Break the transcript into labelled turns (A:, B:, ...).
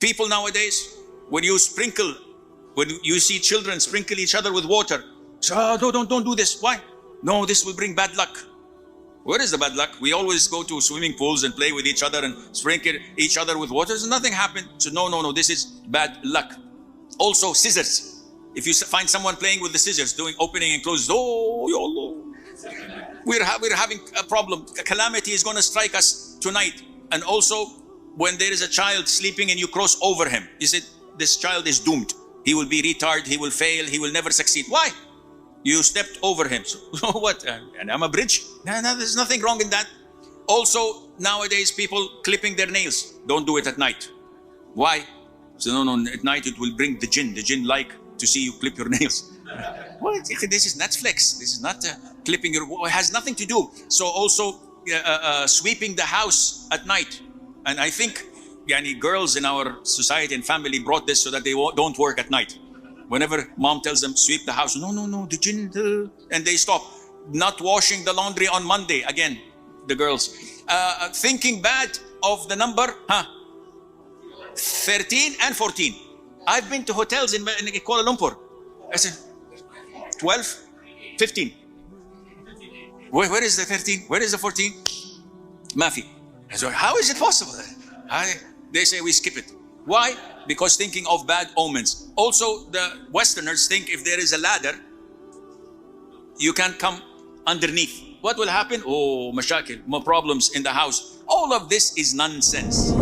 A: People nowadays, when you see children sprinkle each other with water, so don't do this. Why? No, this will bring bad luck. Where is the bad luck? We always go to swimming pools and play with each other and sprinkle each other with water. So nothing happened. So no, this is bad luck. Also, scissors. If you find someone playing with the scissors, doing opening and closing, oh, ya Allah, we're having a problem. A calamity is going to strike us tonight. And also, when there is a child sleeping and you cross over him, you said, this child is doomed. He will be retarded, he will fail, he will never succeed. Why? You stepped over him. So what? And I'm a bridge? No, there's nothing wrong in that. Also, nowadays, people clipping their nails. Don't do it at night. Why? So no, at night it will bring the jinn. The jinn like to see you clip your nails. What? This is Netflix. This is not clipping your... It has nothing to do. So also, sweeping the house at night. And I think girls in our society and family brought this so that they don't work at night. Whenever mom tells them, sweep the house, no, the jinn, and they stop. Not washing the laundry on Monday, again, the girls. Thinking bad of the number, 13 and 14. I've been to hotels in Kuala Lumpur. I said, 12, 15. Where is the 13? Where is the 14? Mafi. So how is it possible? They say we skip it. Why? Because thinking of bad omens. Also, the Westerners think if there is a ladder, you can't come underneath. What will happen? Oh, mashakil, more problems in the house. All of this is nonsense.